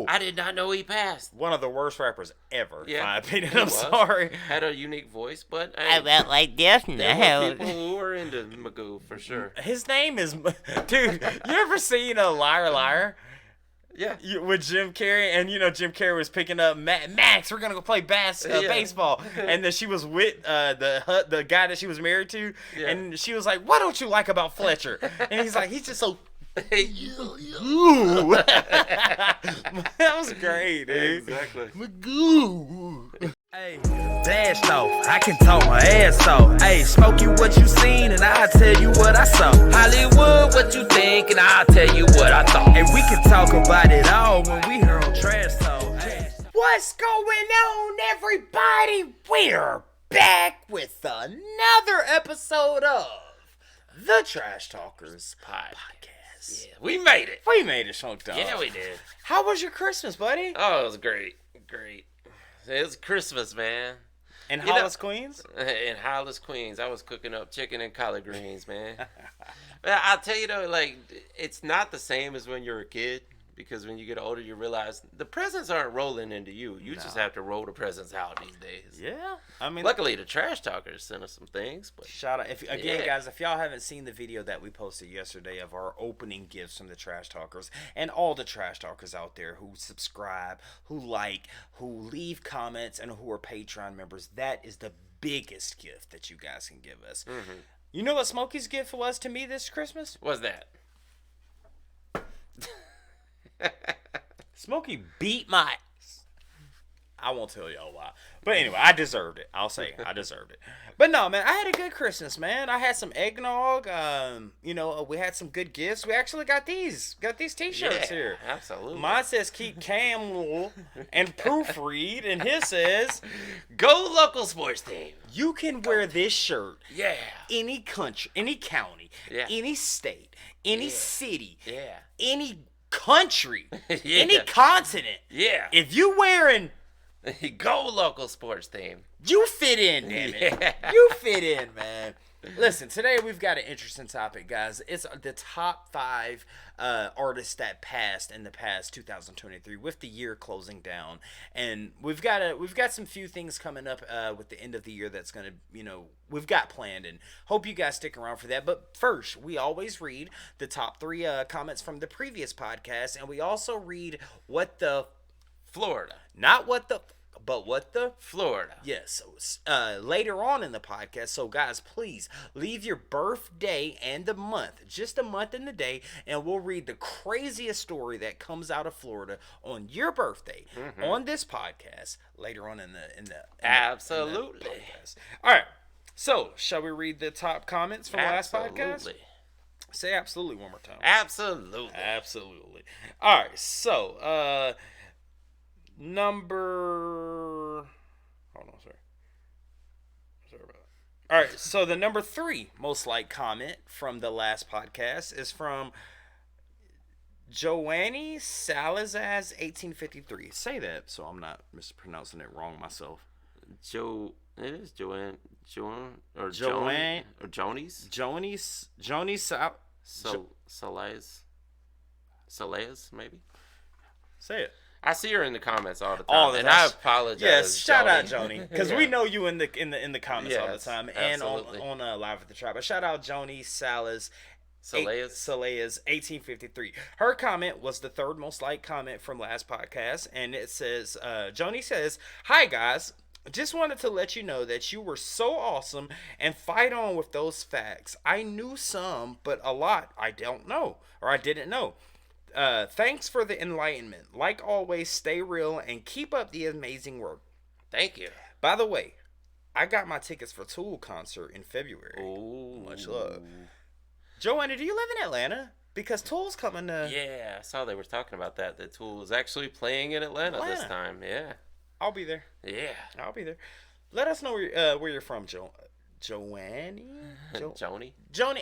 I did not know he passed. One of the worst rappers ever, in my opinion. He I'm sorry. Had a unique voice, but I went like this there now. were people who were into Magoo for sure. His name is... Dude, you ever seen a Liar Liar? Yeah. With Jim Carrey, and Jim Carrey was picking up Max. We're gonna go play baseball, and then she was with the guy that she was married to, and she was like, "What don't you like about Fletcher?" And he's like, "He's just so." Magoo. That was great, dude. Exactly. Magoo. Hey, blast off, I can talk my ass off. Hey, Smokey, what you seen, and I'll tell you what I saw. Hollywood, what you think, and I'll tell you what I thought. And we can talk about it all when we here on Trash Talk. Hey. What's going on, everybody? We're back with another episode of the Trash Talkers podcast. Yeah, we made it. We made it, Shunk Dog. Yeah, we did. How was your Christmas, buddy? Oh, it was great. It was Christmas, man. In Hollis, Queens? In Hollis, Queens. I was cooking up chicken and collard greens, man. But I'll tell you, though, like, it's not the same as when you're a kid. Because when you get older, you realize the presents aren't rolling into you. You just have to roll the presents out these days. Yeah. I mean, luckily, the Trash Talkers sent us some things. But shout out. Guys, if y'all haven't seen the video that we posted yesterday of our opening gifts from the Trash Talkers, and all the Trash Talkers out there who subscribe, who like, who leave comments, and who are Patreon members, that is the biggest gift that you guys can give us. Mm-hmm. You know what Smokey's gift was to me this Christmas? What's that? Smokey beat my... I won't tell y'all why. But anyway, I deserved it. I'll say I deserved it. But no, man, I had a good Christmas, man. I had some eggnog. We had some good gifts. We actually got these t-shirts here. Absolutely. Mine says keep calm and proofread, and his says go local sports team. You can wear this shirt. Yeah. Any country, any county, any state, any city, any country, any continent. Yeah. If you wearing go local sports team, you fit in, damn it. You fit in, man. Listen, today we've got an interesting topic, guys. It's the top 5 artists that passed in the past 2023, with the year closing down, and we've got some few things coming up with the end of the year that's gonna we've got planned, and hope you guys stick around for that. But first, we always read the top 3 comments from the previous podcast, and we also read what the Florida, not what the. But what the? Florida. Yes. Later on in the podcast. So, guys, please leave your birthday and the month. Just a month and the day. And we'll read the craziest story that comes out of Florida on your birthday on this podcast later on in the Absolutely. podcast. All right. So, shall we read the top comments from the last podcast? Say absolutely one more time. Absolutely. Absolutely. All right. So, number... Hold on, sorry about that. All right, so the number 3 most liked comment from the last podcast is from Joanny Salazar 1853. Say that so I'm not mispronouncing it wrong myself. It is Joanne or Joanne or Jonies. Jonies Salaz, maybe. Say it. I see her in the comments all the time, and I apologize. Yes, shout out Joni, because we know you in the comments all the time, and absolutely. on Live at the Tribe. But shout out Joni Salas. Sala's 1853. Her comment was the 3rd most liked comment from last podcast, and it says, Joni says, "Hi guys, just wanted to let you know that you were so awesome and fight on with those facts. I knew some, but a lot I didn't know. Thanks for the enlightenment. Like always, stay real and keep up the amazing work." Thank you. By the way, I got my tickets for Tool concert in February. Ooh. Much love. Joanna, do you live in Atlanta? Because Tool's coming to... Yeah, I saw they were talking about that. That Tool is actually playing in Atlanta this time. Yeah. I'll be there. Yeah. I'll be there. Let us know where you're from, Joanny? Joni,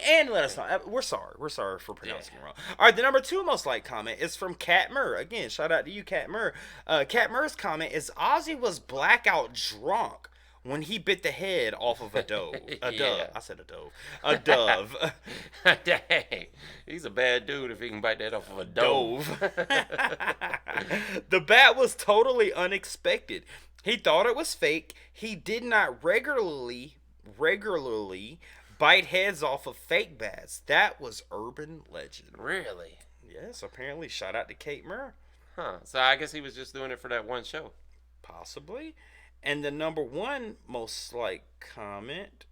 and let us know. We're sorry. We're sorry for pronouncing it wrong. All right, the number 2 most liked comment is from Kat Murr. Again, shout out to you, Kat Murr. Kat Murr's comment is, Ozzy was blackout drunk when he bit the head off of a dove. A Yeah. dove. I said a dove. A dove. Dang, he's a bad dude if he can bite that off of a dove. The bat was totally unexpected. He thought it was fake. He did not regularly bite heads off of fake bats. That was urban legend. Really? Yes, apparently. Shout out to Kate Murr. Huh. So I guess he was just doing it for that one show. Possibly. And the number one most comment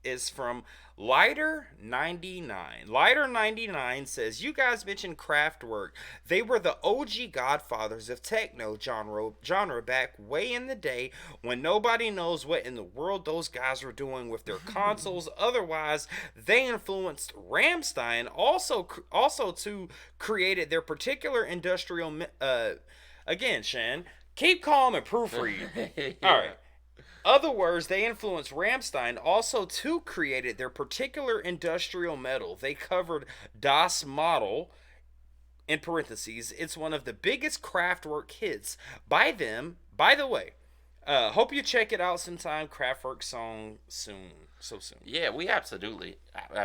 is from Lighter99. Lighter99 says, you guys mentioned Kraftwerk. They were the OG godfathers of techno genre back way in the day when nobody knows what in the world those guys were doing with their consoles. Otherwise, they influenced Rammstein also to created their particular industrial again, Shan, keep calm and proofread. Yeah. All right. Other words, they influenced Rammstein also too created their particular industrial metal. They covered Das Model, in parentheses. It's one of the biggest Kraftwerk hits by them. By the way, hope you check it out sometime. Kraftwerk song soon. So soon. Yeah, we absolutely. We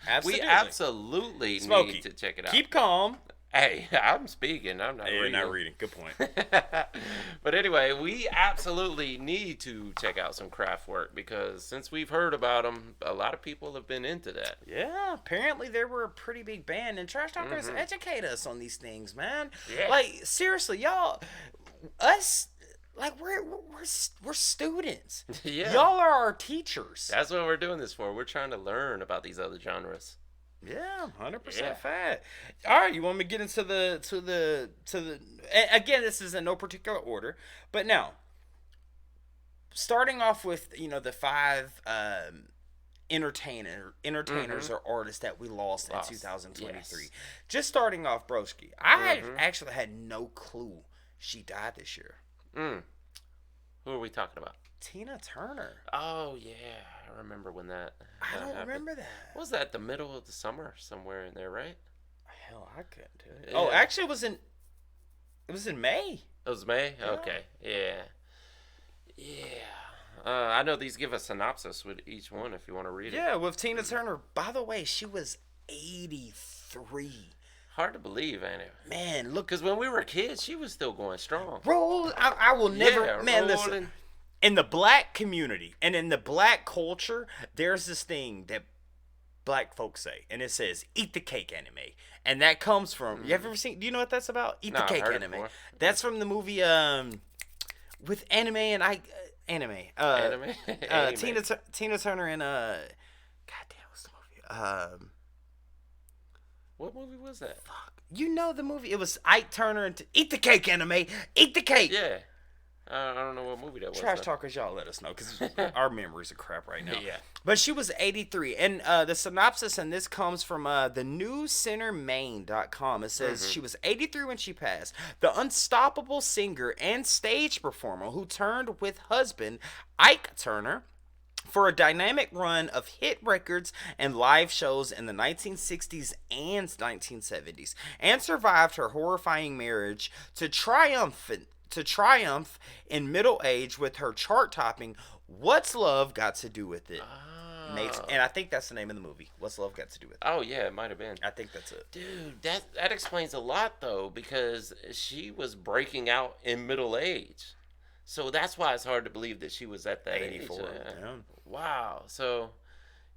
Absolutely. absolutely Smokey, need to check it out. Keep calm. Hey, I'm speaking. I'm not You're reading. not reading. Good point. But anyway, we absolutely need to check out some Kraftwerk because since we've heard about them, a lot of people have been into that. Yeah, apparently they were a pretty big band, and Trash Talkers educate us on these things, man. Yeah. Like seriously, y'all, us, like we're students. Yeah. Y'all are our teachers. That's what we're doing this for. We're trying to learn about these other genres. Yeah, 100% Yeah. fat. All right, you want me to get into the again, this is in no particular order, but now starting off with the 5 entertainers or artists that we lost in 2023. Yes. Just starting off, broski, I actually had no clue she died this year. Who are we talking about? Tina Turner. Oh yeah, I remember when that. I don't happened. remember that. What was that the middle of the summer, somewhere in there, right? Hell, I couldn't do it. Yeah. Oh, actually, it was in May. It was May. Yeah. Okay, yeah. I know these give a synopsis with each one if you want to read it. Yeah, with Tina Turner. By the way, she was 83. Hard to believe, ain't it? Man, look. Because when we were kids, she was still going strong. Roll. I will never. Yeah, man, rolling. listen. In the black community and in the black culture, there's this thing that black folks say, and it says "eat the cake" anime, and that comes from. You have ever seen? Do you know what that's about? Eat No, the I've cake heard it anime. before. That's from the movie with anime and anime. Anime? Anime. Tina Turner and God damn, what's the movie? What movie was that? You know the movie? It was Ike Turner and Eat the Cake anime. Eat the cake. Yeah. I don't know what movie that was. Trash though. talkers, y'all let us know because our memories are crap right now. Yeah. But she was 83. And the synopsis, and this comes from the newscentermaine.com. It says she was 83 when she passed. The unstoppable singer and stage performer who turned with husband Ike Turner for a dynamic run of hit records and live shows in the 1960s and 1970s, and survived her horrifying marriage to triumph in middle age with her chart-topping "What's Love Got to Do with It?" Mates, and I think that's the name of the movie. What's Love Got to Do with It? Oh yeah, it might have been. I think that's it. Dude, that explains a lot though, because she was breaking out in middle age, so that's why it's hard to believe that she was at that 84. age. Yeah. Wow. So,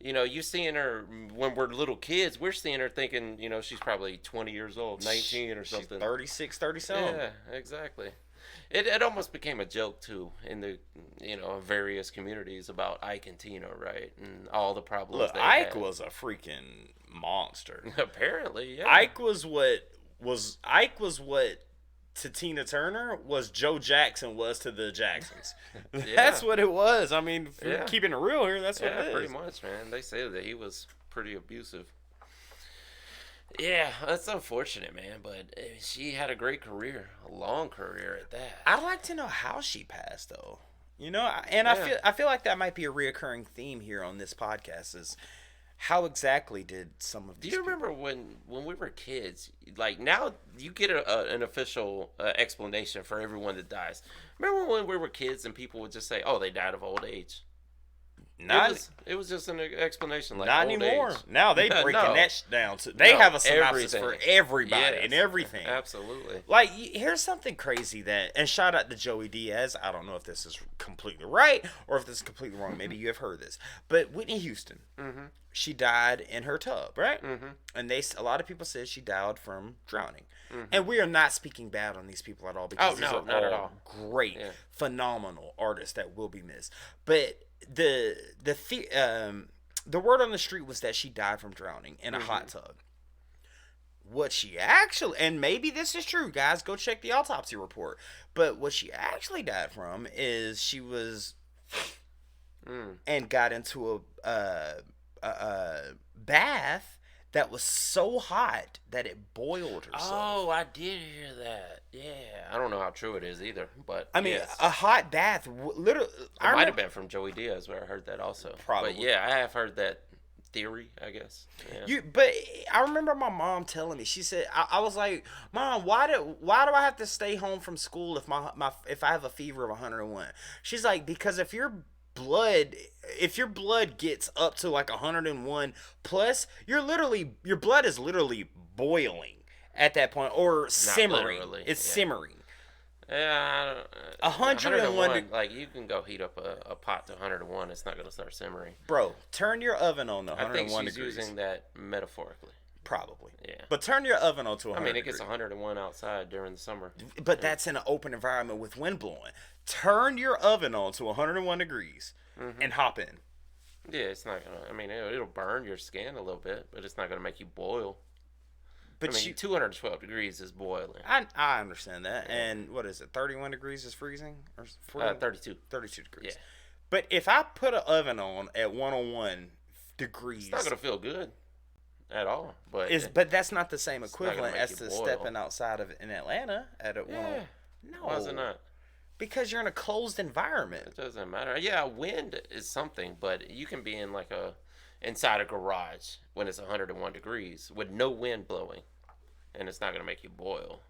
you seeing her when we're little kids, we're seeing her thinking, she's probably 20 years old, 19 or something. 36, 37. Yeah, exactly. It almost became a joke too in the various communities about Ike and Tina, right, and all the problems. Look, they Ike had. was a freaking monster. Apparently, yeah. Ike was what to Tina Turner was Joe Jackson was to the Jacksons. That's what it was. I mean, if we're keeping it real here, that's what it is. Pretty much, man. They say that he was pretty abusive. Yeah, that's unfortunate, man. But she had a great career, a long career at that. I'd like to know how she passed, though. I feel like that might be a reoccurring theme here on this podcast. Is How exactly did some of Do these you remember when we were kids? Like now, you get an official explanation for everyone that dies. Remember when we were kids and people would just say, "Oh, they died of old age." Not It was just an explanation like not old anymore. age. Now they breaking No. that down. They No, have a synopsis everything. for everybody Yes, and everything. Absolutely. Like, here's something crazy and shout out to Joey Diaz. I don't know if this is completely right or if this is completely wrong. Maybe you have heard this. But Whitney Houston, she died in her tub, right? And a lot of people said she died from drowning. And we are not speaking bad on these people at all because these are not at all. great, phenomenal artists that will be missed. But the word on the street was that she died from drowning in a hot tub. What she actually, and maybe this is true, guys, go check the autopsy report. But what she actually died from is she was and got into a bath that was so hot that it boiled herself. Oh, I did hear that. Yeah, I don't know how true it is either, but I mean, yes. a hot bath, literally. It might have been from Joey Diaz where I heard that also. Probably. But yeah, I have heard that theory, I guess. Yeah. But I remember my mom telling me. She said, "I was like, Mom, why do I have to stay home from school if I have a fever of 101?" She's like, "Because if your blood gets up to like 101 plus, your blood is literally boiling at that point or simmering. Literally, It's yeah. simmering." Yeah, 101 like you can go heat up a pot to 101. It's not going to start simmering. Bro, turn your oven on to I 101 think she's degrees. using that metaphorically. Probably. Yeah. But turn your oven on to 100 I mean, it gets degrees. 101 outside during the summer. But that's in an open environment with wind blowing. Turn your oven on to 101 degrees and hop in. Yeah, it's not going to, I mean, it'll burn your skin a little bit, but it's not going to make you boil. But I mean, 212 degrees is boiling. I understand that. And what is it? 31 degrees is freezing? Or 32. 32 degrees. Yeah. But if I put an oven on at 101 degrees, It's not going to feel good at all. But but that's not the same not gonna equivalent make as you to boil. stepping outside of in Atlanta at a 101. No. why is it not? Because you're in a closed environment. It doesn't matter. Yeah, wind is something, but you can be in inside a garage when it's 101 degrees with no wind blowing, and it's not going to make you boil.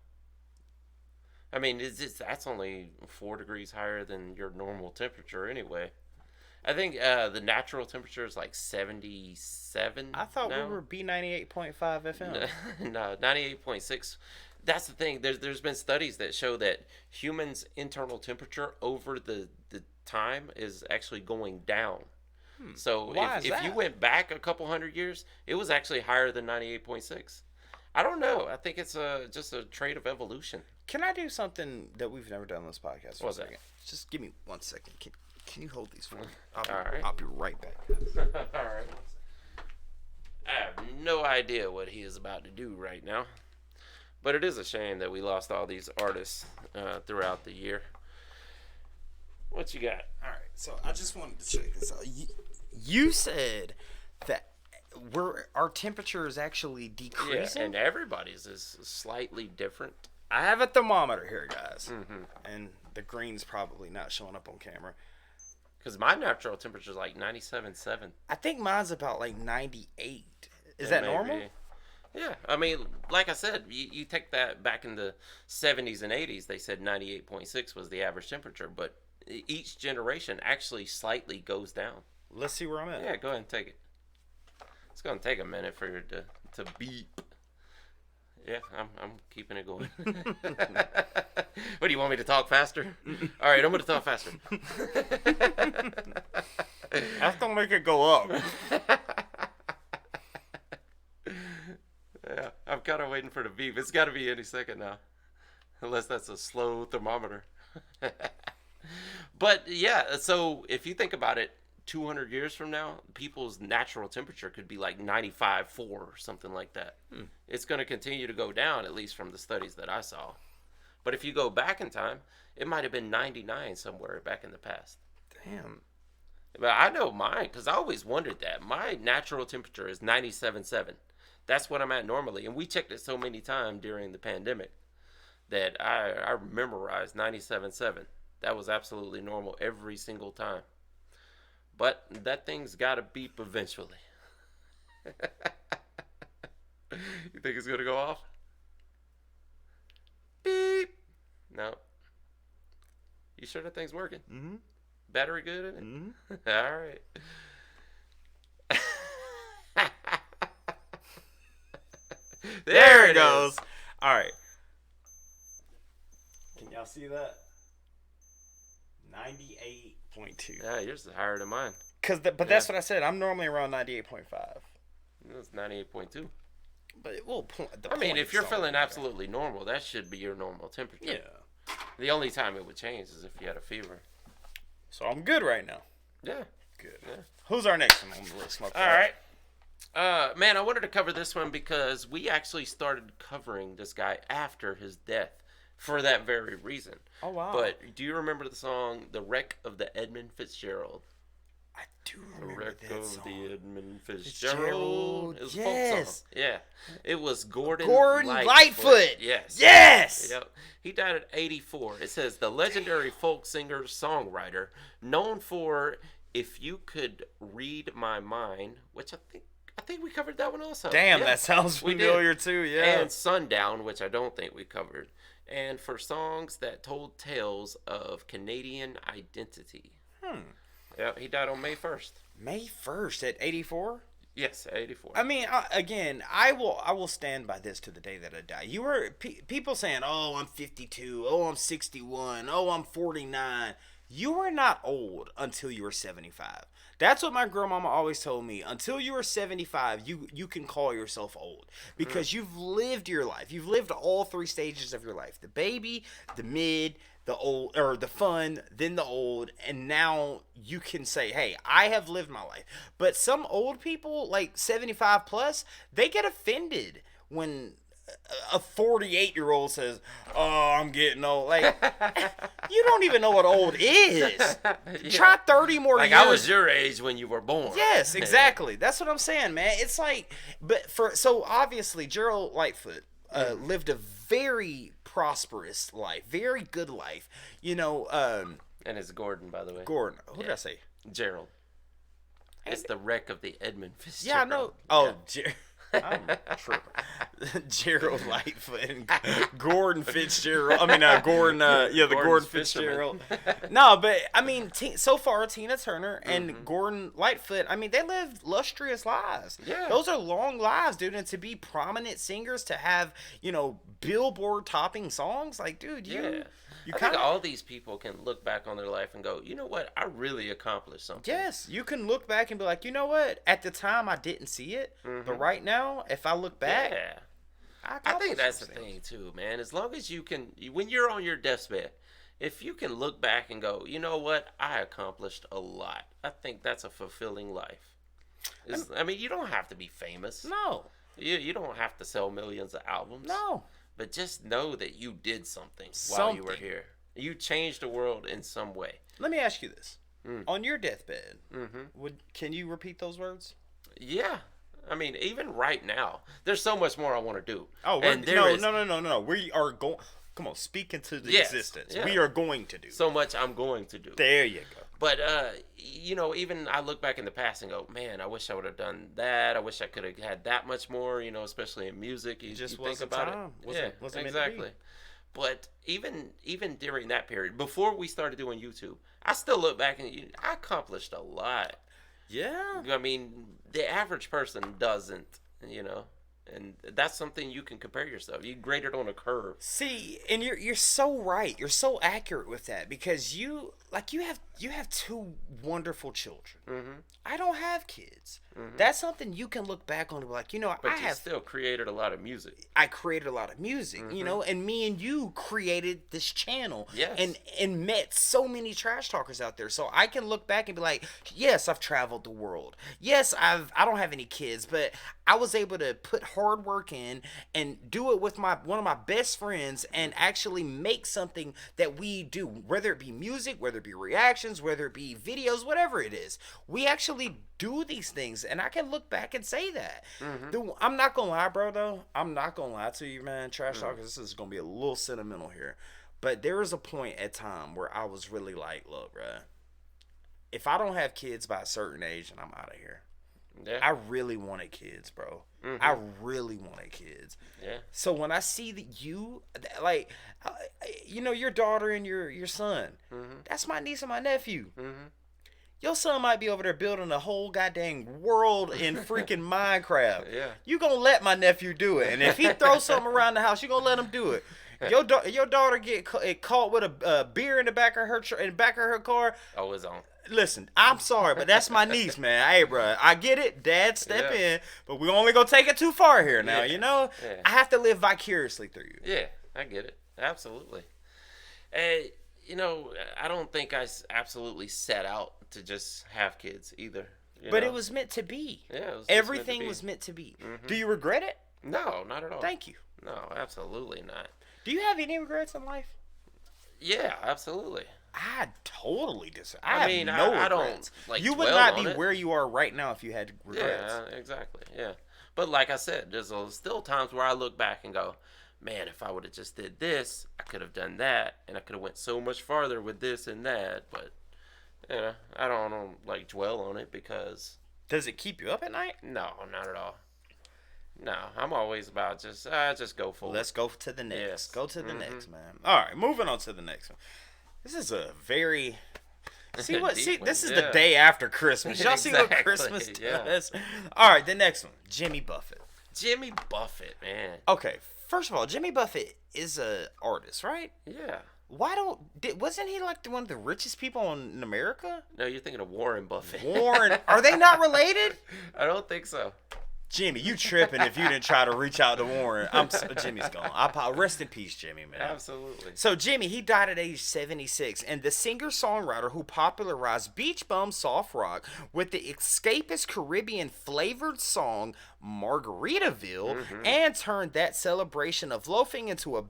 I mean, that's only 4 degrees higher than your normal temperature anyway. I think the natural temperature is like 77. I thought now. we were B98.5 FM. No, 98.6. That's the thing. There's been studies that show that humans' internal temperature over the time is actually going down. So Why is if you that? went back a couple hundred years, it was actually higher than 98.6. I don't know. I think it's just a trait of evolution. Can I do something that we've never done on this podcast for What's a that? second? Just give me 1 second. Can you hold these for me? All right. I'll be right back. All right. I have no idea what he is about to do right now. But it is a shame that we lost all these artists throughout the year. What you got? All right, so I just wanted to check this out. You said that our temperature is actually decreasing. Yeah, and everybody's is slightly different. I have a thermometer here, guys, and the green's probably not showing up on camera. Because my natural temperature is like 97.7. I think mine's about like 98. Is that normal? Yeah, I mean, like I said, you take that back in the 70s and 80s, they said 98.6 was the average temperature, but each generation actually slightly goes down. Let's see where I'm at. Yeah, go ahead and take it. It's going to take a minute for you to beep. Yeah, I'm keeping it going. What, do you want me to talk faster? All right, I'm going to talk faster. That's going to make it go up. Yeah, I'm kind of waiting for the beep. It's got to be any second now. Unless that's a slow thermometer. But yeah, so if you think about it, 200 years from now, people's natural temperature could be like 95.4 or something like that. It's going to continue to go down, at least from the studies that I saw. But if you go back in time, it might have been 99 somewhere back in the past. Damn. But I know mine, because I always wondered that. My natural temperature is 97.7. That's what I'm at normally. And we checked it so many times during the pandemic that I memorized 97.7. That was absolutely normal every single time. But that thing's got to beep eventually. You think it's gonna go off? Beep. No. You sure that thing's working? Mm-hmm. Battery good in it? Mm-hmm. All right. There it goes. All right. Can y'all see that? 98.2. Yeah, yours is higher than mine. But that's what I said. I'm normally around 98.5. It's 98.2. But well, I mean, if you're feeling absolutely normal, that should be your normal temperature. Yeah. The only time it would change is if you had a fever. So I'm good right now. Yeah. Good. Yeah. Who's our next one on the list? All right. Man, I wanted to cover this one because we actually started covering this guy after his death for that very reason. Oh, wow. But do you remember the song "The Wreck of the Edmund Fitzgerald"? I do The remember Wreck that of song. the Edmund Fitzgerald. It was a folk Yes. song. Yeah. It was Gordon Lightfoot. Yes. Yes. Yep. He died at 84. It says the legendary folk singer songwriter known for "If You Could Read My Mind," which I think we covered that one also. Damn, Yeah. that sounds We did. familiar too. Yeah. And "Sundown," which I don't think we covered. And for songs that told tales of Canadian identity. Yeah, he died on May 1st. May 1st at 84. Yes, 84. I mean, again, I will stand by this to the day that I die. You were people saying, "Oh, I'm 52. Oh, I'm 61. Oh, I'm 49." You were not old until you were 75. That's what my grandmama always told me. Until you are 75, you can call yourself old because you've lived your life. You've lived all three stages of your life: the baby, the mid, the old, or the fun, then the old, and now you can say, "Hey, I have lived my life." But some old people, like 75 plus, they get offended when a 48-year-old says, "Oh, I'm getting old." Like, you don't even know what old is. Yeah. Try 30 more like years. I was your age when you were born. Yes, exactly. That's what I'm saying, man. It's like, so obviously Gerald Lightfoot lived a very prosperous life, very good life. You know, And it's Gordon, by the way. Gordon. Who did I say? Gerald. It's the wreck of the Edmund Fitzgerald. Yeah, I know. Oh, I'm tripping. Gerald Lightfoot and Gordon Fitzgerald. I mean, Gordon. The Gordon Fitzgerald. No, but I mean, so far Tina Turner and Gordon Lightfoot. I mean, they lived lustrous lives. Yeah, those are long lives, dude. And to be prominent singers, to have Billboard topping songs, like, dude, I think all these people can look back on their life and go, you know what? I really accomplished something. Yes, you can look back and be like, you know what? At the time, I didn't see it, but right now, if I look back, I think that's the thing too, man. As long as you can, when you're on your deathbed, if you can look back and go, you know what? I accomplished a lot. I think that's a fulfilling life. I mean, you don't have to be famous. No. You don't have to sell millions of albums. No. But just know that you did something while you were here. You changed the world in some way. Let me ask you this. On your deathbed, can you repeat those words? Yeah. I mean, even right now, there's so much more I want to do. Oh, no. We are going... Come on, speak into the existence. Yeah. We are going to do. So much I'm going to do. There you go. But, even I look back in the past and go, man, I wish I would have done that. I wish I could have had that much more, especially in music. You just think about time. it. Wasn't exactly. But even during that period, before we started doing YouTube, I still look back and I accomplished a lot. Yeah. I mean, the average person doesn't, and that's something you can compare yourself. You grade it on a curve. See, and you're so right. You're so accurate with that because you have two wonderful children. I don't have kids. That's something you can look back on and be like, but I have still created a lot of music. I created a lot of music, and me and you created this channel. Yes. And met so many trash talkers out there. So I can look back and be like, yes, I've traveled the world. Yes, I don't have any kids, but I was able to put hard work in and do it with one of my best friends and actually make something that we do, whether it be music, whether it be reactions, whether it be videos, whatever it is. We actually do these things, and I can look back and say that. I'm not gonna lie, bro, though. I'm not gonna lie to you, man. Trash talkers, this is gonna be a little sentimental here, but there was a point at time where I was really like, look, bro, if I don't have kids by a certain age, and I'm out of here. Yeah. I really wanted kids, bro. Mm-hmm. I really wanted kids. Yeah. So when I see that you, like, your daughter and your son, that's my niece and my nephew. Mm-hmm. Your son might be over there building a whole goddamn world in freaking Minecraft. Yeah. You gonna let my nephew do it, and if he throws something around the house, you gonna let him do it. Your daughter get caught with a beer in the back of her car. Oh, it's on. Listen, I'm sorry, but that's my niece, man. Hey, bro, I get it. Dad, step in, but we only gonna take it too far here now. You know, I have to live vicariously through you. Yeah, I get it. Absolutely. Hey, I don't think I absolutely set out to just have kids either. But it was meant to be. Yeah, it was everything was meant to be. Do you regret it? No, not at all. Thank you. No, absolutely not. Do you have any regrets in life? Yeah, absolutely. I totally disagree. I don't like. You would not be where you are right now if you had regrets. Yeah, exactly. Yeah, but like I said, there's still times where I look back and go, man, if I would have just did this, I could have done that, and I could have went so much farther with this and that. But I don't like dwell on it because. Does it keep you up at night? No, not at all. No, I'm always about just go for it. Let's go to the next. Yes. Go to the next, man. All right, moving on to the next one. This is a very this is the day after Christmas. Y'all see what Christmas does? All right, the next one, Jimmy Buffett. Jimmy Buffett, man. Okay, first of all, Jimmy Buffett is a artist, right? Yeah. Wasn't he like one of the richest people in America? No, you're thinking of Warren Buffett. Warren, are they not related? I don't think so. Jimmy, you tripping if you didn't try to reach out to Warren. Jimmy's gone. Rest in peace, Jimmy, man. Absolutely. So Jimmy, he died at age 76, and the singer-songwriter who popularized beach bum soft rock with the escapist Caribbean-flavored song Margaritaville, and turned that celebration of loafing into a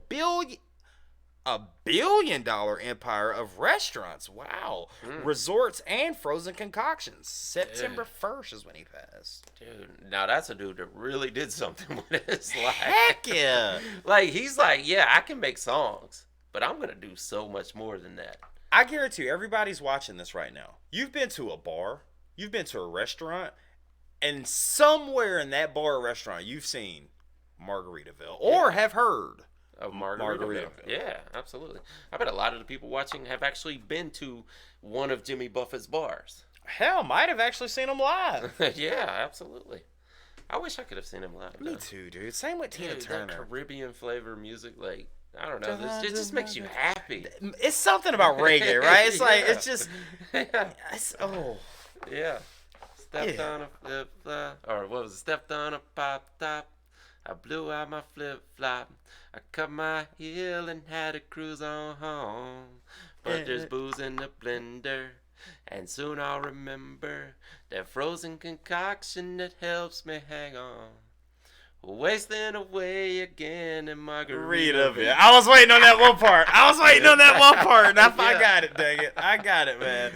billion-dollar empire of restaurants. Wow. Resorts and frozen concoctions. September 1st is when he passed. Dude, now that's a dude that really did something with his life. Heck yeah. Like, he's like, yeah, I can make songs, but I'm going to do so much more than that. I guarantee you, everybody's watching this right now. You've been to a bar, you've been to a restaurant, and somewhere in that bar or restaurant, you've seen Margaritaville or have heard of Margaritaville. Yeah, absolutely. I bet a lot of the people watching have actually been to one of Jimmy Buffett's bars. Hell, might have actually seen him live. Yeah, absolutely. I wish I could have seen him live. Me too, dude. Same with Tina Turner. That Caribbean flavor music, like, I don't know. It just makes you happy. It's something about reggae, right? It's like, it's just, Yeah. Stepped on a flip-flop, or what was it? Stepped on a pop-top. I blew out my flip-flop. I cut my heel and had to cruise on home. But there's booze in the blender, and soon I'll remember that frozen concoction that helps me hang on. Wasting away again in Margaritaville. I was waiting on that one part. And I got it, dang it. I got it, man.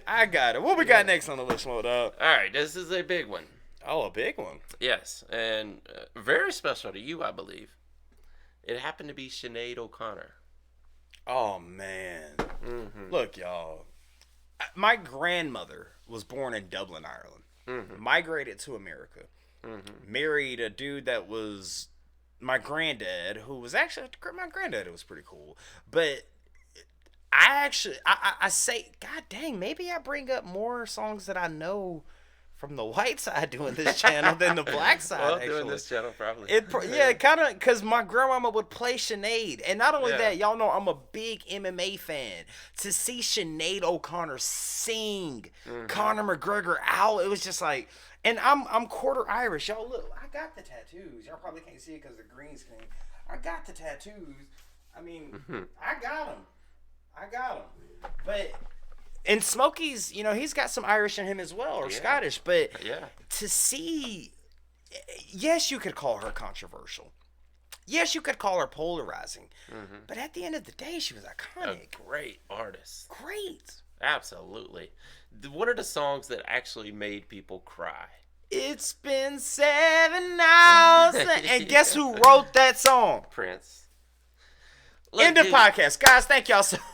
I got it. What we got next on the list, Mo Dog? All right, this is a big one. Oh, a big one. Yes, and very special to you, I believe. It happened to be Sinead O'Connor. Oh, man. Look, y'all. My grandmother was born in Dublin, Ireland. Migrated to America. Married a dude that was my granddad, who was actually my granddad. It was pretty cool. But I say, God dang, maybe I bring up more songs that I know from the white side doing this channel than the black side. Well, actually. doing this channel probably. Yeah, kind of, because my grandmama would play Sinead. And not only that, y'all know I'm a big MMA fan. To see Sinead O'Connor sing Conor McGregor out, it was just like, and I'm quarter Irish. Y'all look, I got the tattoos. Y'all probably can't see it because of the green screen. I got the tattoos. I mean, I got them. But... And Smokey's, he's got some Irish in him as well, or Scottish. But to see, yes, you could call her controversial. Yes, you could call her polarizing. But at the end of the day, she was iconic. A great artist. Great. Absolutely. One of the songs that actually made people cry. It's been 7 hours. And guess who wrote that song? Prince. End of podcast. Guys, thank y'all so much.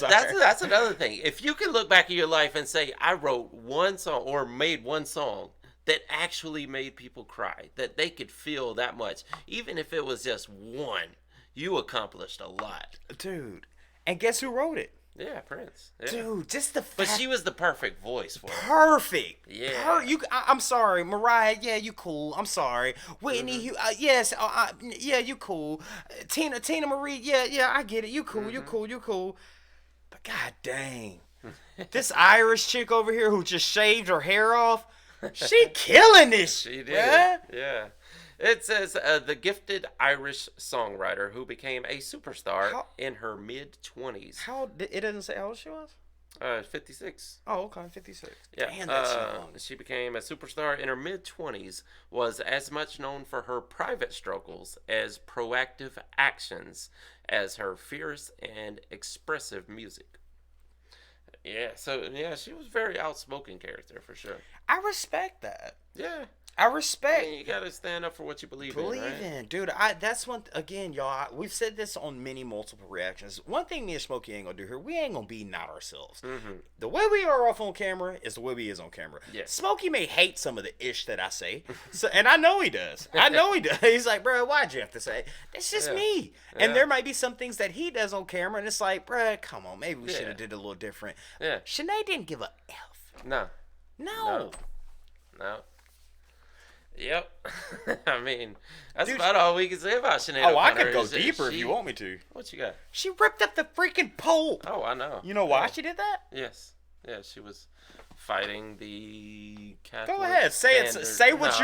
But that's another thing. If you can look back at your life and say, I wrote one song or made one song that actually made people cry, that they could feel that much. Even if it was just one, you accomplished a lot. Dude. And guess who wrote it? Yeah, Prince. Yeah. Dude, just the fact. But she was the perfect voice for it. Perfect. Yeah. I'm sorry, Mariah. Yeah, you cool. I'm sorry, Whitney. Yes. Yeah, you cool. Tina Marie. Yeah. I get it. You cool. You cool. But god dang, this Irish chick over here who just shaved her hair off, she killing this. She did. Bruh. Yeah. It says the gifted Irish songwriter who became a superstar in her mid-20s. It doesn't say how old she was. 56. Oh, okay, 56. Yeah. Damn, that's young. She became a superstar in her mid-20s, was as much known for her private struggles as proactive actions as her fierce and expressive music. Yeah, so, yeah, she was a very outspoken character, for sure. I respect that. Yeah. I respect. And you gotta stand up for what you believe in, right? Dude. That's one again, y'all. We've said this on many multiple reactions. One thing me and Smokey ain't gonna do here. We ain't gonna be not ourselves. The way we are off on camera is the way we is on camera. Yeah. Smokey may hate some of the ish that I say, and I know he does. He's like, bro, why'd you have to say? That's just me. And there might be some things that he does on camera, and it's like, bro, come on, maybe we should have did it a little different. Yeah. Sinead didn't give a F. No. Yep. I mean, that's about all we can say about Sinead. Oh, I could go deeper if you want me to. What you got? She ripped up the freaking pole. Oh, I know. You know why she did that? Yes. Yeah, she was fighting the Catholic. Go ahead, say it. Say what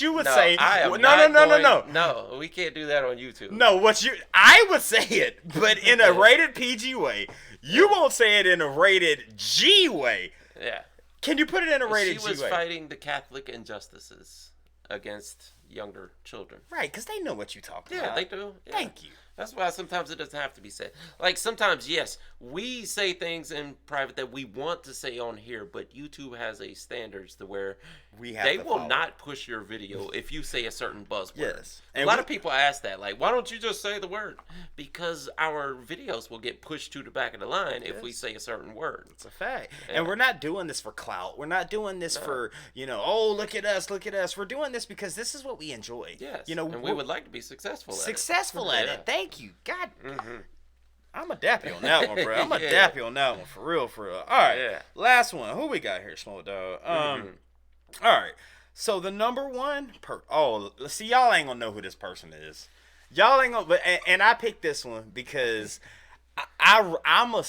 you would say. No. No, we can't do that on YouTube. No, I would say it, but in a rated PG way. You won't say it in a rated G way. Yeah. Can you put it in a rated G way? She was fighting the Catholic injustices against younger children. Right, because they know what you're talking about. Yeah, they do. Yeah. Thank you. That's why sometimes it doesn't have to be said. Like sometimes, yes, we say things in private that we want to say on here, but YouTube has a standards to where they will not push your video if you say a certain buzzword. Yes. And a lot of people ask that, like, why don't you just say the word? Because our videos will get pushed to the back of the line if we say a certain word. It's a fact. Yeah. And we're not doing this for clout. We're not doing this for, oh, look at us. We're doing this because this is what we enjoy. Yes. And we would like to be successful at it. Thank you. God. I'm a dappy on that one, bro. I'm a dappy on that one. For real. All right. Yeah. Last one. Who we got here, Smoke Dog? All right. So the number one see, y'all ain't gonna know who this person is. Y'all ain't gonna, and I picked this one because I'm a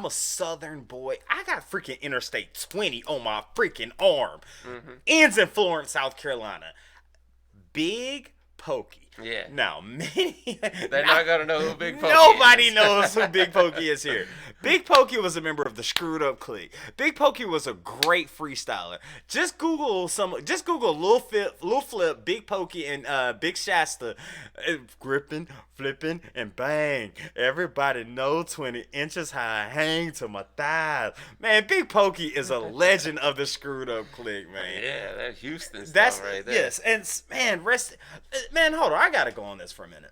Southern boy. I got freaking Interstate 20 on my freaking arm. Ends in Florence, South Carolina. Big Pokey. Yeah. Now, they're not gonna know who Big Pokey is. Nobody knows who Big Pokey is here. Big Pokey was a member of the Screwed Up Clique. Big Pokey was a great freestyler. Just Google Lil Flip, Big Pokey, and Big Shasta. Gripping, flipping, and bang. Everybody know 20 inches high, hang to my thighs. Man, Big Pokey is a legend of the Screwed Up Clique, man. Yeah, that Houston stuff right there. Yes, and man, hold on. I gotta go on this for a minute.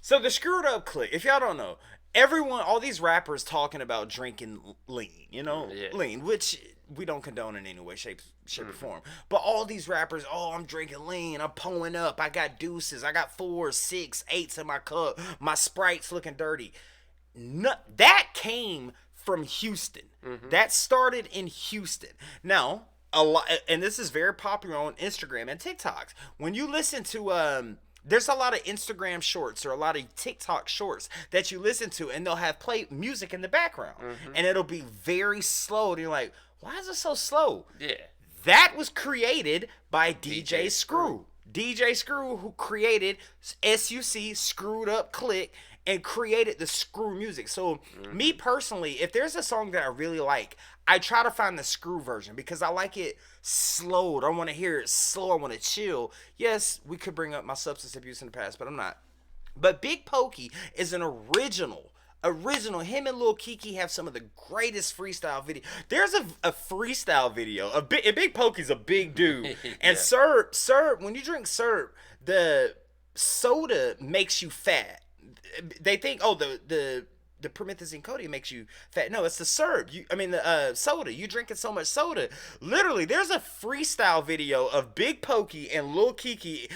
So the Screwed Up Clique, if y'all don't know, all these rappers talking about drinking lean, lean, which we don't condone in any way, shape or form. But all these rappers, I'm drinking lean, I'm pulling up, I got deuces, I got 4s, 6, 8s in my cup, my Sprite's looking dirty. That came from Houston. That started in Houston. Now, a lot, and this is very popular on Instagram and TikToks. When you listen to there's a lot of Instagram shorts or a lot of TikTok shorts that you listen to, and they'll have play music in the background, and it'll be very slow. And you're like, why is it so slow? Yeah, that was created by DJ Screw. DJ Screw, who created SUC, Screwed Up Clique, and created the Screw music. So me personally, if there's a song that I really like, I try to find the Screw version because I like it slowed. I want to hear it slow. I want to chill. Yes, we could bring up my substance abuse in the past, but I'm not. But Big Pokey is an original. Him and Lil Kiki have some of the greatest freestyle video. There's a freestyle video. Big Pokey's a big dude. And syrup, when you drink syrup, the soda makes you fat. They think, the the promethazine codeine makes you fat. No, it's the syrup. The soda. You drinking so much soda. Literally, there's a freestyle video of Big Pokey and Lil Kiki.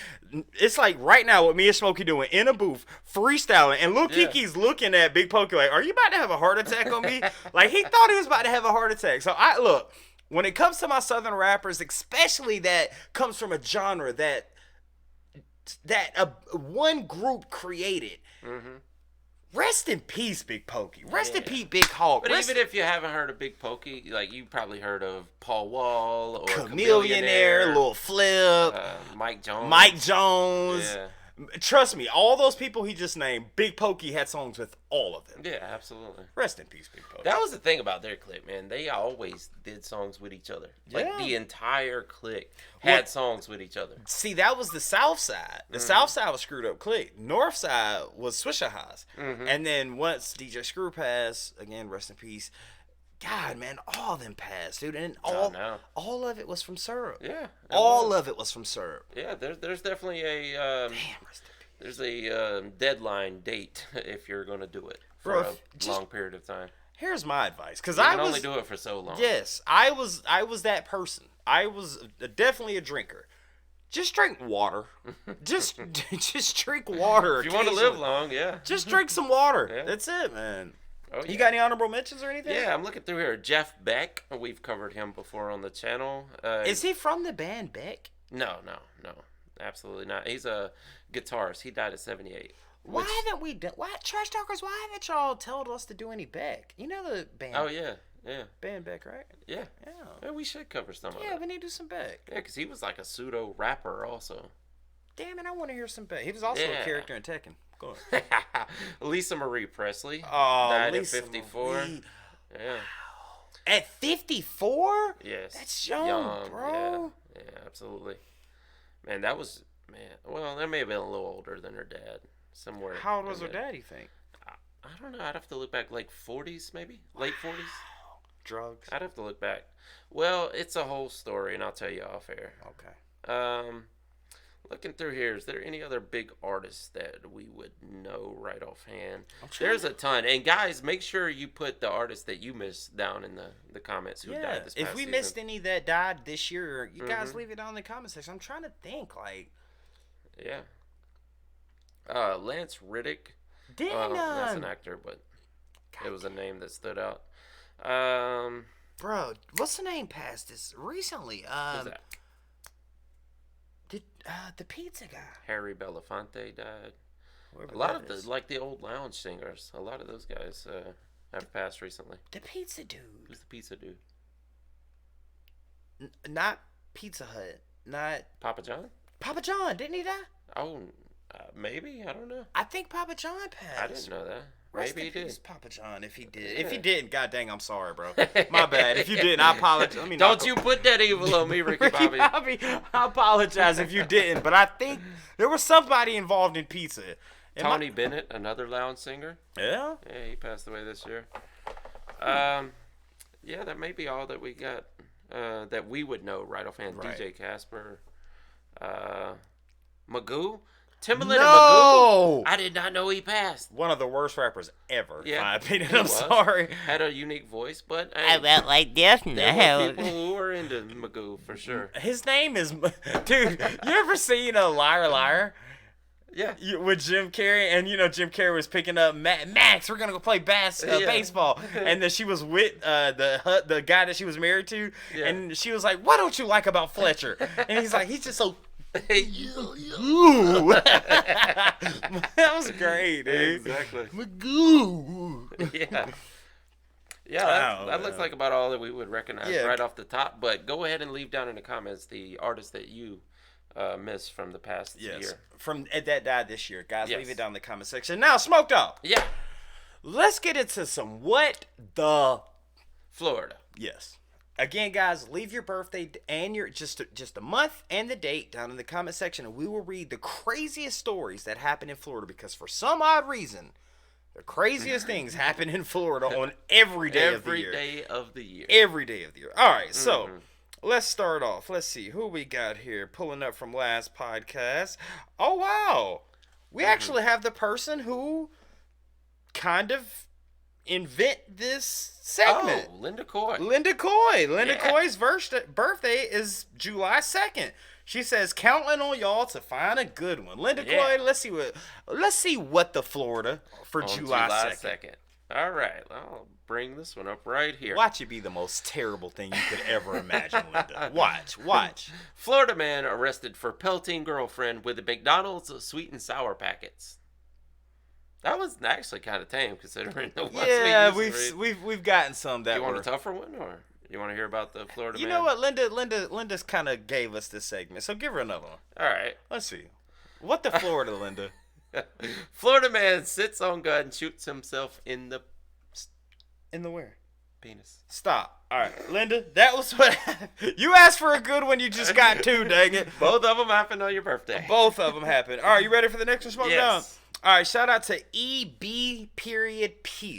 It's like right now what me and Smokey doing in a booth, freestyling, and Lil Kiki's looking at Big Pokey like, "Are you about to have a heart attack on me?" Like he thought he was about to have a heart attack. So look, when it comes to my southern rappers, especially that comes from a genre that one group created. Mm-hmm. Rest in peace, Big Pokey. Rest in peace, Big Hawk. But even if you haven't heard of Big Pokey, like you probably heard of Paul Wall or Chameleonaire, Lil Flip, Mike Jones. Yeah. Trust me, all those people he just named, Big Pokey had songs with all of them. Yeah, absolutely. Rest in peace, Big Pokey. That was the thing about their clique, man. They always did songs with each other. Like the entire clique had songs with each other. See, that was the South Side. The South Side was Screwed Up Clique. North Side was Swisher Highs. Mm-hmm. And then once DJ Screw passed, again, rest in peace. God, man, all of them passed, dude, and all of it was from syrup. Yeah, all of it was from syrup. Yeah, there's definitely a there's a deadline date if you're gonna do it for a long period of time. Here's my advice, because I can only do it for so long. Yes, I was that person. I was definitely a drinker. Just drink water. just drink water. If you want to live long, just drink some water. Yeah. That's it, man. Oh, yeah. You got any honorable mentions or anything? Yeah, I'm looking through here. Jeff Beck. We've covered him before on the channel. Is he from the band Beck? No. Absolutely not. He's a guitarist. He died at 78. Why haven't we done... Why, Trash Talkers, why haven't y'all told us to do any Beck? You know the band... Oh, yeah. Band Beck, right? Yeah. We should cover some of it. Yeah, we need to do some Beck. Yeah, because he was like a pseudo-rapper also. Damn it, I want to hear some Beck. He was also a character in Tekken. Go on. Lisa Marie Presley died at 54. Marie. Yeah. Wow. At 54? Yes. That's young, bro. Yeah, absolutely. Man, that was... well, they may have been a little older than her dad. Somewhere. How old was her dad, you think? I don't know. I'd have to look back. Like 40s, maybe? Late 40s? Drugs? I'd have to look back. Well, it's a whole story, and I'll tell you off air. Okay. Looking through here, is there any other big artists that we would know right offhand? There's a ton. And guys, make sure you put the artists that you missed down in the comments who died this past if we season. missed any that died this year, you guys leave it down in the comment section. I'm trying to think, like... Yeah. Lance Riddick. That's an actor, but it was a name that stood out. Bro, what's the name passed this recently? Who's that? The pizza guy. Harry Belafonte died. Whoever a lot of the old lounge singers. A lot of those guys have passed recently. The pizza dude. Who's the pizza dude? Not Pizza Hut. Not Papa John. Papa John, didn't he die? Oh, maybe. I don't know. I think Papa John passed. I didn't know that. Rest Maybe he in peace, did. Papa John, if he did. Yeah. If he didn't, god dang, I'm sorry, bro. My bad. If you didn't, I apologize. Don't you put that evil on me, Ricky Bobby. I apologize if you didn't, but I think there was somebody involved in pizza. Tony Bennett, another lounge singer. Yeah? Yeah, he passed away this year. Yeah, that may be all that we got that we would know right offhand. Right. DJ Casper. Magoo. Timbaland and Magoo. I did not know he passed. One of the worst rappers ever, in my opinion. I'm was. sorry. Had a unique voice, but I went like this there were people who were into Magoo for sure. His name is... Dude, you ever seen a Liar Liar? Yeah. With Jim Carrey, and Jim Carrey was picking up Max, we're gonna go play baseball, and then she was with the guy that she was married to, and she was like, "What don't you like about Fletcher?" And he's like, "He's just so." Ooh. That was great, dude. Exactly. Magoo. Yeah, that looks like about all that we would recognize right off the top. But go ahead and leave down in the comments the artists that you missed from the past year. From that died this year. Guys, leave it down in the comment section. Now, Smoke Dog. Yeah. Let's get into some What the Florida. Yes. Again, guys, leave your birthday and your just a month and the date down in the comment section, and we will read the craziest stories that happen in Florida, because for some odd reason, the craziest things happen in Florida on every day of the year. Every day of the year. Every day of the year. All right, so let's start off. Let's see who we got here pulling up from last podcast. Oh, wow. We actually have the person who kind of invent this segment. Oh, Linda Coy. Linda Coy. Linda Yeah. Coy's birthday is July 2nd. She says, counting on y'all to find a good one. Linda Yeah. Coy, let's see what the Florida for On July 2nd. All right, I'll bring this one up right here. Watch it be the most terrible thing you could ever imagine, Linda. Watch. Florida man arrested for pelting girlfriend with the McDonald's sweet and sour packets. That was actually kind of tame considering the ones Yeah, we used to read. we've gotten some that You want were. a tougher one, or you want to hear about the Florida You man? know what, Linda's kind of gave us this segment, so give her another one. All right. Let's see. What the Florida, Linda? Florida man sits on gun and shoots himself in the In the where? penis. Stop. All right, Linda, that was what you asked for a good one. You just got two, dang it. Both of them happened on your birthday. Both of them happened. All right, you ready for the next one, Smoke Down? Yes. All right, shout out to EB.P.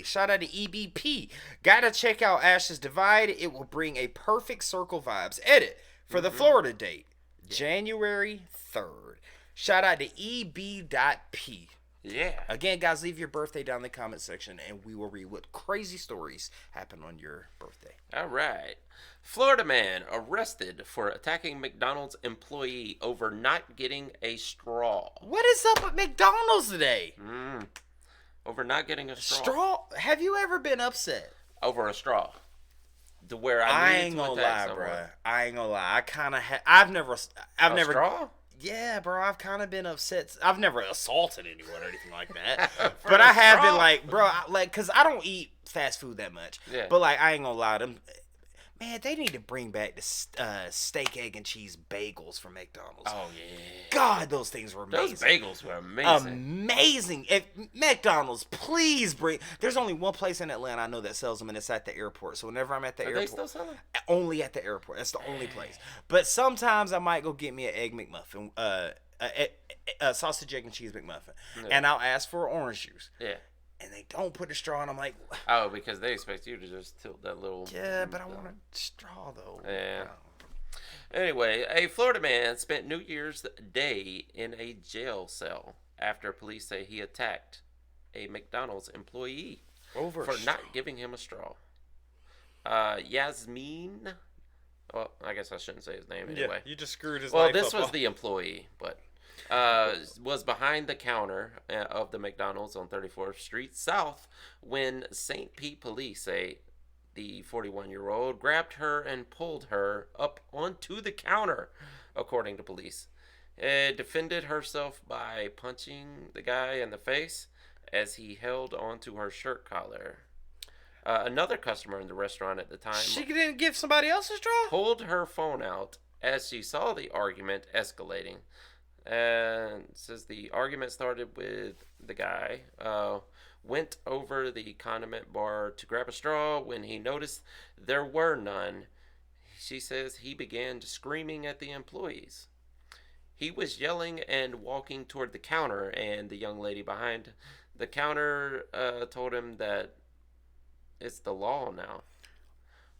Shout out to EBP. Gotta check out Ash's Divide. It will bring a perfect circle vibes edit for the Florida date, January 3rd. Shout out to EB.P. Yeah. Again, guys, leave your birthday down in the comment section, and we will read what crazy stories happened on your birthday. All right. Florida man arrested for attacking McDonald's employee over not getting a straw. What is up with McDonald's today? Over not getting a straw. Straw? Have you ever been upset? Over a straw. To where I I needed ain't to gonna attack lie, someone. bro. I ain't gonna lie. I kind of I've never. Straw? Yeah, bro. I've kind of been upset. I've never assaulted anyone or anything like that. For But a I have been straw? like, bro, cause I don't eat fast food that much. Yeah. But like, I ain't gonna lie, them. Man, they need to bring back the steak, egg, and cheese bagels from McDonald's. Oh, yeah. God, those things were amazing. Those bagels were amazing. Amazing. If McDonald's, please bring. There's only one place in Atlanta I know that sells them, and it's at the airport. So whenever I'm at the Are airport, they still selling? only at the airport. That's the only place. But sometimes I might go get me an egg McMuffin, a sausage, egg, and cheese McMuffin, and I'll ask for orange juice. Yeah. And they don't put a straw, and I'm like, Oh, because they expect you to just tilt that little... yeah, but I want a straw though. Yeah. Anyway, a Florida man spent New Year's Day in a jail cell after police say he attacked a McDonald's employee Over for not giving him a straw. Yasmin... Well, I guess I shouldn't say his name anyway. you just screwed his Well, life this up. was the employee, but was behind the counter of the McDonald's on 34th Street South when St. Pete police say the 41-year-old grabbed her and pulled her up onto the counter, according to police. Defended herself by punching the guy in the face as he held onto her shirt collar. Another customer in the restaurant at the time She didn't give somebody else a straw? pulled her phone out as she saw the argument escalating. And says the argument started with the guy went over the condiment bar to grab a straw. When he noticed there were none, she says he began screaming at the employees. He was yelling and walking toward the counter, and the young lady behind the counter told him that it's the law now.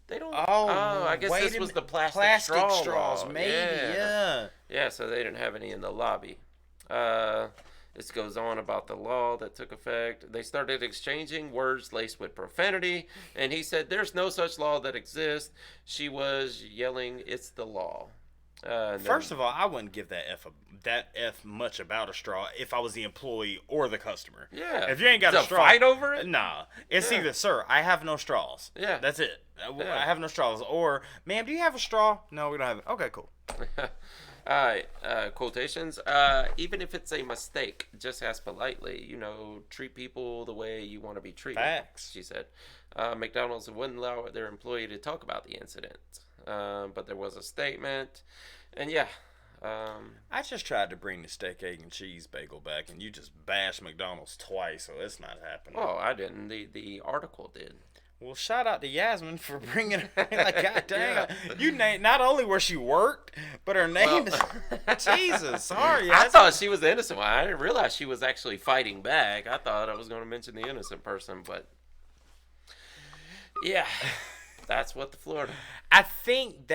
They don't. Oh, I guess wait this a was the minute. plastic straws, law. maybe, yeah. Yeah, so they didn't have any in the lobby. This goes on about the law that took effect. They started exchanging words laced with profanity, and he said, "There's no such law that exists." She was yelling, "It's the law." First of all, I wouldn't give that F much about a straw if I was the employee or the customer. Yeah. If you ain't got To a straw, fight over it? Nah. It's Yeah. either, sir, I have no straws. Yeah. That's it. Yeah. I have no straws. Or, ma'am, do you have a straw? No, we don't have it. Okay, cool. Alright, quotations. Even if it's a mistake, just ask politely. Treat people the way you want to be treated. Facts. She said. McDonald's wouldn't allow their employee to talk about the incident. But there was a statement. And yeah. I just tried to bring the steak, egg, and cheese bagel back, and you just bashed McDonald's twice, so it's not happening. Oh, I didn't. The article did. Well, shout out to Yasmin for bringing her. Like, God dang, Yeah. you not only where she worked, but her name is Jesus. Sorry, I Yasmin. thought she was the innocent one. I didn't realize she was actually fighting back. I thought I was going to mention the innocent person, but yeah, that's what the Florida. I think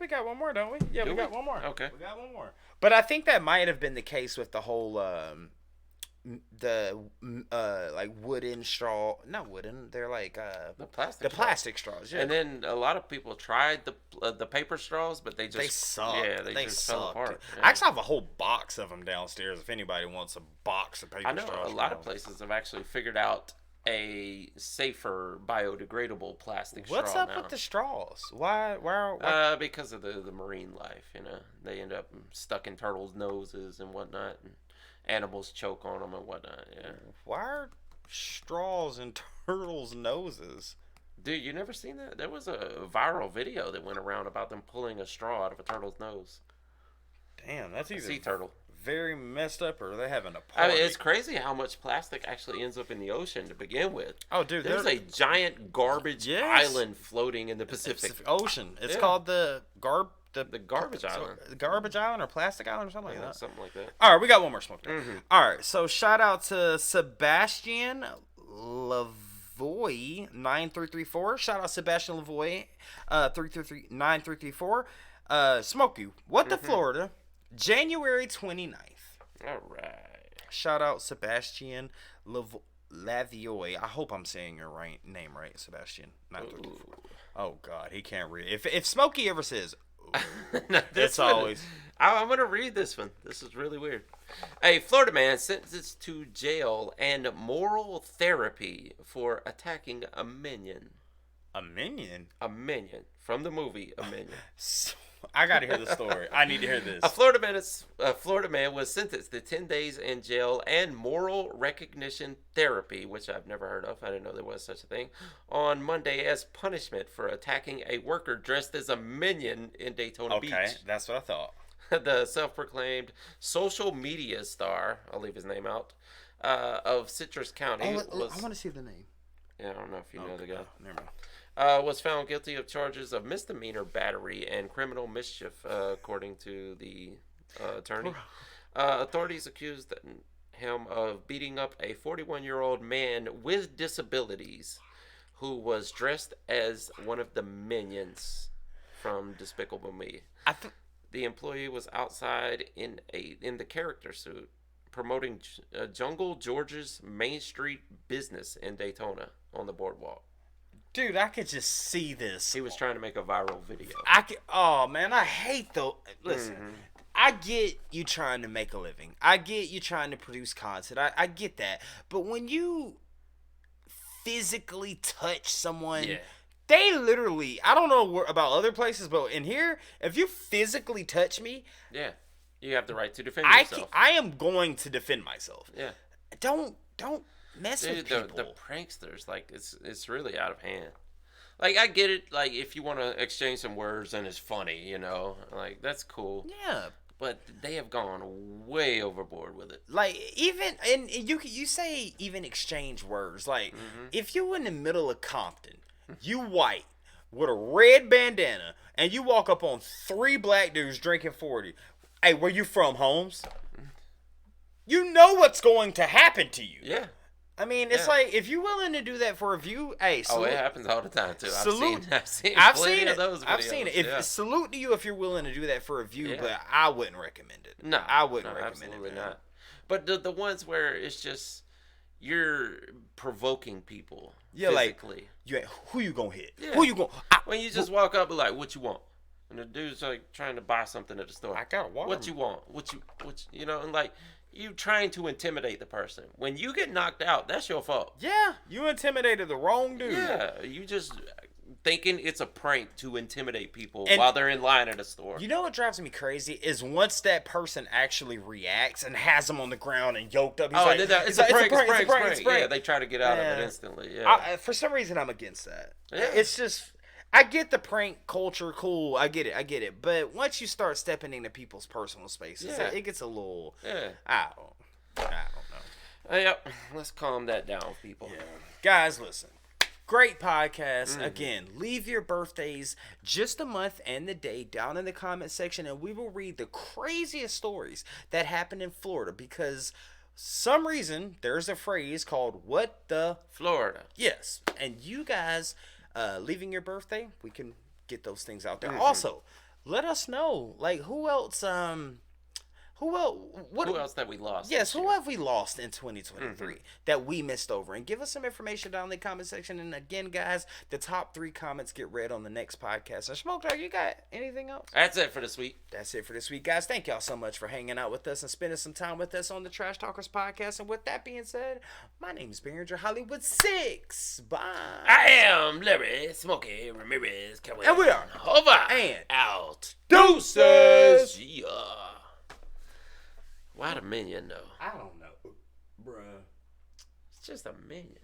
we got one more, don't we? Yeah, we got one more. Okay. We got one more. But I think that might have been the case with the whole like wooden straw, not wooden. They're like the plastic straws. Yeah. And then a lot of people tried the paper straws, but they suck. Yeah, they just fell apart. Yeah. I actually have a whole box of them downstairs. If anybody wants a box of paper straws, I know a lot of places have actually figured out a safer biodegradable plastic straw. What's up now. with the straws? Why? Because of the marine life, they end up stuck in turtles' noses and whatnot, and animals choke on them and whatnot. Yeah. Why are straws in turtles' noses? Dude, you never seen that? There was a viral video that went around about them pulling a straw out of a turtle's nose. Damn, that's either sea turtle. Very messed up, or are they having a party? I mean, it's crazy how much plastic actually ends up in the ocean to begin with. Oh, dude, there's a giant garbage island floating in the Pacific Ocean. It's called the garbage island. Garbage island or plastic island or something like that. Something like that. All right, we got one more smoke. Mm-hmm. All right, so shout out to Sebastian Lavoie 9334. Shout out Sebastian Lavoie 9334. Smokey, what the Florida? January 29th. All right. Shout out Sebastian Lavioy. I hope I'm saying your name right, Sebastian. Oh God, he can't read. If Smokey ever says, it's always. I'm gonna read this one. This is really weird. A Florida man sentenced to jail and moral therapy for attacking a minion. A minion? A minion from the movie A Minion. I gotta hear the story. I need to hear this. A Florida man was sentenced to 10 days in jail and moral recognition therapy, which I've never heard of. I didn't know there was such a thing, on Monday as punishment for attacking a worker dressed as a minion in Daytona Beach. Okay, that's what I thought. The self-proclaimed social media star, I'll leave his name out, of Citrus County. I want to see the name. Yeah, I don't know if you know the guy. Never mind. Was found guilty of charges of misdemeanor battery and criminal mischief, according to the attorney. Authorities accused him of beating up a 41-year-old man with disabilities who was dressed as one of the minions from Despicable Me. The employee was outside in the character suit promoting Jungle George's Main Street business in Daytona on the boardwalk. Dude, I could just see this. He was trying to make a viral video. Oh man, I hate those. Listen, I get you trying to make a living. I get you trying to produce content. I get that. But when you physically touch someone, they literally, I don't know about other places, but in here, if you physically touch me, you have the right to defend yourself. I am going to defend myself. Yeah. Don't mess with people. The pranksters, like, it's really out of hand. Like, I get it, like, if you want to exchange some words and it's funny, like, that's cool. Yeah. But they have gone way overboard with it. Like, even, and you say even exchange words. Like, if you in the middle of Compton, you white, with a red bandana, and you walk up on 3 black dudes drinking 40, hey, where you from, Holmes? You know what's going to happen to you. Yeah. I mean, it's like, if you're willing to do that for a view, hey, salute. Oh, it happens all the time, too. I've seen those videos. I've seen it. Salute to you if you're willing to do that for a view, but I wouldn't recommend it. No. I wouldn't recommend absolutely it. Not. But the ones where it's just, you're provoking people physically. Like, who you gonna hit? Yeah. Who you gonna... When you just walk up and like, what you want? And the dude's like trying to buy something at the store. I got water. What you want? What you and like, you trying to intimidate the person. When you get knocked out, that's your fault. Yeah, you intimidated the wrong dude. Yeah, you just thinking it's a prank to intimidate people while they're in line at a store. You know what drives me crazy is once that person actually reacts and has them on the ground and yoked up. He's like, it's a prank. Yeah, they try to get out of it instantly. Yeah. For some reason, I'm against that. Yeah. It's just, I get the prank culture, cool. I get it. But once you start stepping into people's personal spaces, it gets a little. Yeah. I don't know. Yep. Let's calm that down, people. Yeah. Guys, listen. Great podcast. Again, leave your birthdays, just a month and the day, down in the comment section, and we will read the craziest stories that happened in Florida, because some reason there's a phrase called "What the Florida." Yes, and you guys leaving your birthday, we can get those things out there. Also, let us know, like, who else Who else? Who else that we lost? Yes, this who year? have we lost in 2023 that we missed over? And give us some information down in the comment section. And again, guys, the top 3 comments get read on the next podcast. And Smoke Dog, you got anything else? That's it for this week. That's it for this week, guys. Thank y'all so much for hanging out with us and spending some time with us on the Trash Talkers podcast. And with that being said, my name is Behringer Hollywood 6. Bye. I am Larry Smokey Ramirez. And we are over and out. Deuces. Yeah. Why the minion though? I don't know, bruh. It's just a minion.